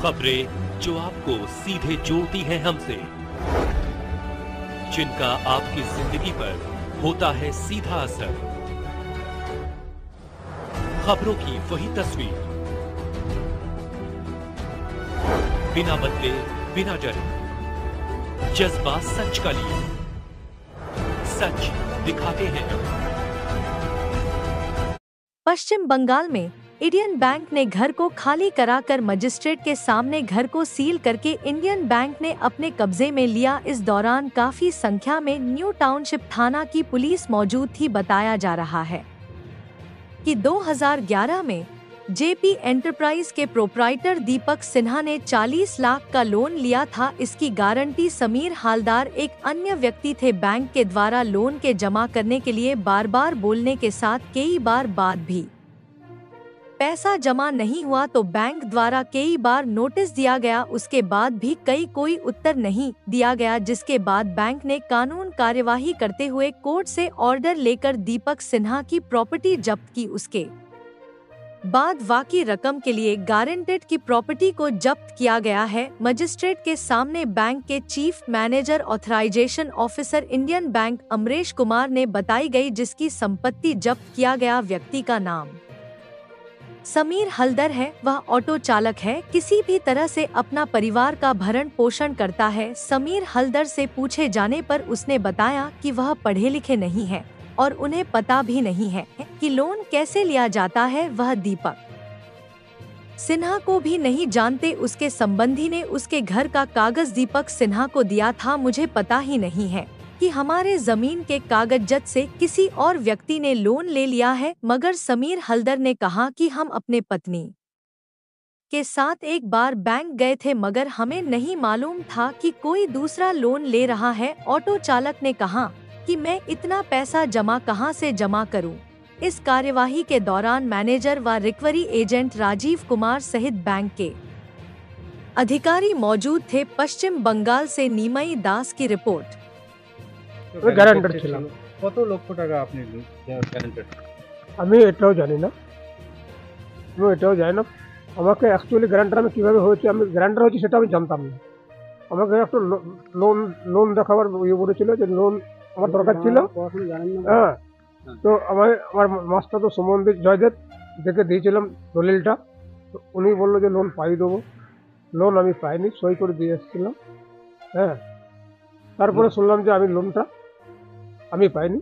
खबरें जो आपको सीधे जोड़ती हैं हमसे, जिनका आपकी जिंदगी पर होता है सीधा असर। खबरों की वही तस्वीर, बिना बदले बिना डरे, जज्बा सच का लिए, सच दिखाते हैं। पश्चिम बंगाल में इंडियन बैंक ने घर को खाली कराकर मजिस्ट्रेट के सामने घर को सील करके इंडियन बैंक ने अपने कब्जे में लिया। इस दौरान काफी संख्या में न्यू टाउनशिप थाना की पुलिस मौजूद थी। बताया जा रहा है कि 2011 में जेपी एंटरप्राइज के प्रोप्राइटर दीपक सिन्हा ने 40 लाख का लोन लिया था। इसकी गारंटी समीर हलदर एक अन्य व्यक्ति थे। बैंक के द्वारा लोन के जमा करने के लिए बार बार बोलने के साथ कई बार बाद भी पैसा जमा नहीं हुआ तो बैंक द्वारा कई बार नोटिस दिया गया। उसके बाद भी कोई उत्तर नहीं दिया गया, जिसके बाद बैंक ने कानून कार्यवाही करते हुए कोर्ट से ऑर्डर लेकर दीपक सिन्हा की प्रॉपर्टी जब्त की। उसके बाद बाकी रकम के लिए गारंटेड की प्रॉपर्टी को जब्त किया गया है। मजिस्ट्रेट के सामने बैंक के chief manager authorization officer Indian bank Amresh Kumar ने बताई गई, जिसकी संपत्ति जब्त किया गया व्यक्ति का नाम समीर हलदर है। वह ऑटो चालक है, किसी भी तरह से अपना परिवार का भरण पोषण करता है। समीर हलदर से पूछे जाने पर उसने बताया कि वह पढ़े लिखे नहीं है और उन्हें पता भी नहीं है कि लोन कैसे लिया जाता है। वह दीपक सिन्हा को भी नहीं जानते। उसके संबंधी ने उसके घर का कागज दीपक सिन्हा को दिया था। मुझे पता ही नहीं है कि हमारे जमीन के कागजात से किसी और व्यक्ति ने लोन ले लिया है। मगर समीर हलदर ने कहा कि हम अपने पत्नी के साथ एक बार बैंक गए थे, मगर हमें नहीं मालूम था कि कोई दूसरा लोन ले रहा है। ऑटो चालक ने कहा कि मैं इतना पैसा जमा कहां से जमा करूं। इस कार्यवाही के दौरान मैनेजर व रिकवरी एजेंट राजीव कुमार सहित बैंक के अधिकारी मौजूद थे। पश्चिम बंगाल से नीमई दास की रिपोर्ट। গ্যারান্টার ছিলাম। কত লক্ষ টাকা আপনি গ্যারান্টার? আমি এটাও জানি না, আমাকে অ্যাকচুয়ালি গ্যারান্টার আমি কিভাবে হয়েছে, আমি গ্যারান্টার হয়েছি সেটা আমি জানতাম না। আমাকে একটা লোন দেখাবার ইয়ে বলেছিল যে লোন আমার দরকার ছিল। হ্যাঁ, তো আমার মাস্টার তো সম্বন্ধে জয়দেব দেখে দিয়েছিলাম দলিলটা, তো উনি বললো যে লোন পাই দেবো। লোন আমি পাইনি, সই করে দিয়ে এসেছিলাম। হ্যাঁ, তারপরে শুনলাম যে আমি লোনটা আমি পাইনি।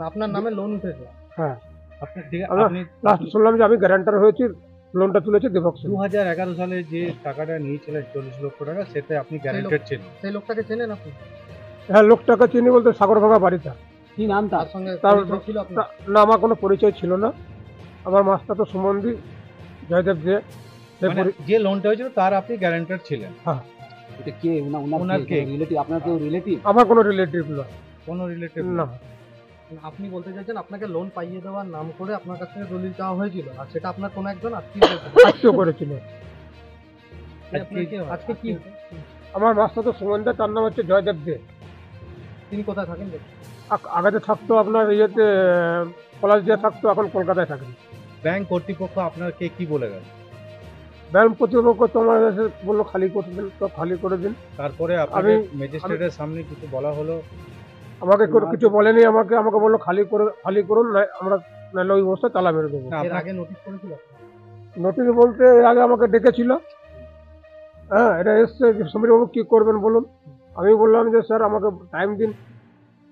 আপনার নামে লোন উঠেছে? হ্যাঁ, আপনি লাস্ট শুনলাম যে আমি গ্যারান্টার হয়েছি, লোনটা তুলেছে দীপক সিং। 2011 সালে যে টাকাটা নিয়েছিলেন 40 লক্ষ টাকা, সেটা আপনি গ্যারান্টার ছিলেন। সেই লোকটাকে চেনেন আপনি? হ্যাঁ, লোকটাকে চিনি বলতে সাগরভাঙা বাড়িটা। কি নাম তার? সঙ্গে ছিল আপনার? না, আমার কোনো পরিচয় ছিল না। আমার মাস্টার তো সম্বন্ধী জয়দেব যে লোনটা হয়েছিল তার আপনি গ্যারান্টার ছিলেন? হ্যাঁ। এটা কে? ওনার কে রিলেটিভ? আপনার কেউ রিলেটিভ? আমার কোনো রিলেটিভ না। কোনো রিলেটিভ না। আপনি বলতে চাইছেন আপনাকে লোন পাইয়ে দেওয়ার নাম করে আপনার কাছ থেকে দলিল চাওয়া হয়েছিল, আর সেটা আপনার কোনো একজন আত্মীয় করেছিল। আজকে কি আমার মাস্টার তো সম্বন্ধে, তার নাম হচ্ছে জয়দেব দে। তিনি কোথায় থাকেন? আগে থাকতো আপনার ইয়েতে পলাশ দিয়ে থাকতো, এখন কলকাতায় থাকেন। ব্যাংক কর্তৃপক্ষ আপনাকে কি বলে গেল? ব্যাংক কর্তৃপক্ষ তোমার বললো খালি করে দিন, তো খালি করে দিন। তারপরে আপনাকে ম্যাজিস্ট্রেটের সামনে কিছু বলা হলো? আমাকে কিছু বলেনি, আমাকে বললো খালি করুন, আমরা নাহলে ওই অবস্থায় তালা মেরে দেবো। এর আগে নোটিশ করেছিল? নোটিশ বলতে এর আগে আমাকে ডেকেছিল। হ্যাঁ, এটা এসছে যে সমীরবাবু কী করবেন বলুন। আমি বললাম যে স্যার আমাকে টাইম দিন,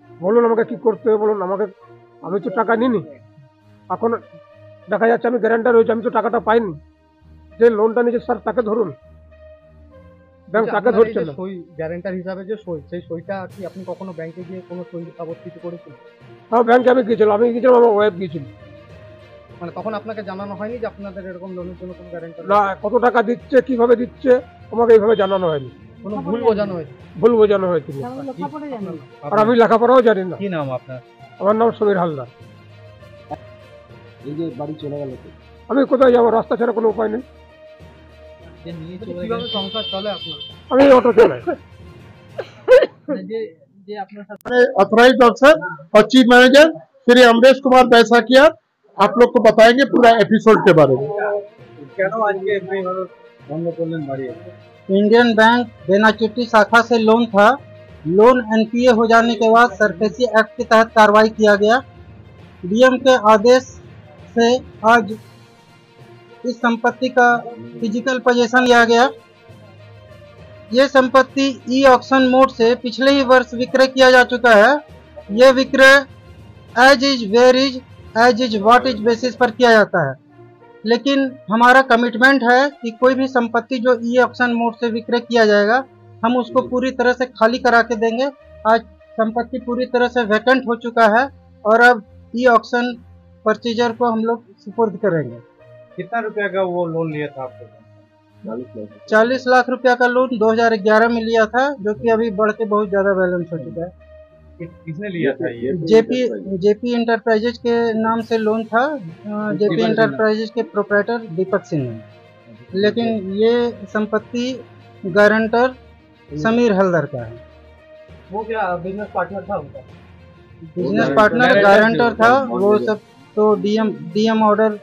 বলুন আমাকে কি করতে হবে বলুন। আমি তো টাকা নিইনি, এখন দেখা যাচ্ছে আমি গ্যারান্টার হয়েছি, আমি তো টাকাটা পাইনি। যে লোনটা নিয়েছে স্যার তাকে ধরুন, ব্যাংক তাকে ধরছে না। সই গ্যারান্টার হিসাবে যে সই, সেই সইটা কি আপনি কখনো ব্যাংকে গিয়ে কোনো সই সাবস্তিত করেছেন? হ্যাঁ, ব্যাংকে আমি গিয়েছিলাম, আমার ওয়াইফ গিয়েছিল। মানে তখন আপনাকে জানানো হয়নি যে আপনাদের এরকম লোনের জন্য কোনো গ্যারান্টার? না, কত টাকা দিচ্ছে, কিভাবে দিচ্ছে, আমাকে এইভাবে জানানো হয়নি। কোনো ভুল বোঝানো হয়েছে? ভুল বোঝানো হয়েছিল। আর আমি লেখাপড়াও জানি না। কি নাম আপনার? আমার নাম সমীর হালদার। এই যে বাড়ি চলে গেল, আমি কোথায় যাবো, রাস্তা ছাড়া কোনো উপায় নেই। কিভাবে সংসার চলে আপনার? আমি অটো চালাই। যে আপনার সাথে ऑथराइज्ड ऑफिसर और चीफ मैनेजर श्री अमरेश कुमार बैसाखिया आप लोग को बताएंगे पूरा एपिसोड के बारे में। কেন আজকে इंडियन बैंक बेनाचिट्टी शाखा से लोन था। लोन एनपीए हो जाने के बाद सरफेसी एक्ट के तहत कार्रवाई किया गया। डीएम के आदेश से आज इस संपत्ति का फिजिकल पोजीशन लिया गया। ये संपत्ति ई ऑक्शन मोड से पिछले ही वर्ष विक्रय किया जा चुका है। ये विक्रय age is where is age is what is basis पर किया जाता है, लेकिन हमारा कमिटमेंट है कि कोई भी संपत्ति जो ई ऑक्शन मोड से विक्रय किया जाएगा हम उसको पूरी तरह से खाली करा के देंगे। आज संपत्ति पूरी तरह से वैकेंट हो चुका है और अब ई ऑक्शन परचेजर को हम लोग सुपुर्द करेंगे। कितना रुपया का वो लोन लिया था आपको? 40 लाख रुपया का लोन 2011 में लिया था, जो कि अभी बढ़ के बहुत ज्यादा बैलेंस हो चुका है। किसने लिया था ये? जेपी इंटरप्राइजेज के नाम से लोन था। जेपी इंटरप्राइजेज के प्रोप्राइटर दीपक सिंह है, लेकिन ये संपत्ति गारंटर समीर हल्दर का है। वो क्या बिजनेस पार्टनर था उनका? बिजनेस पार्टनर गारंटर था। वो सब तो डीएम ऑर्डर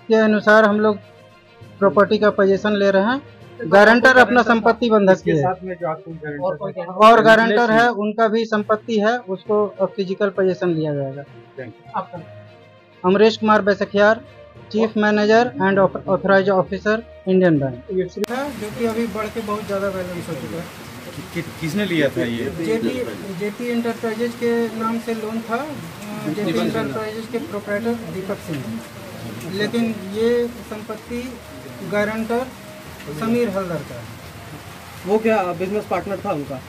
के अनुसार हम लोग प्रॉपर्टी का पोजीशन ले रहे हैं। गारंटर अपना संपत्ति बंधक किए है और गारंटर है, उनका भी संपत्ति है, उसको फिजिकल पोजीशन लिया जाएगा। Amrish Kumar Baiskhiyar, chief manager and authorise officer, Indian bank, जो कि अभी बढ़ के बहुत ज़्यादा बैलेंस हो चुका है। किसने लिया था ये? जेपी इंटरप्राइजेज के नाम से लोन था। जेपी इंटरप्राइजेज के प्रोप्राइटर दीपक सिंह है, लेकिन ये संपत्ति गारंटर समीर हल्दर का है। वो क्या बिजनेस पार्टनर था उनका?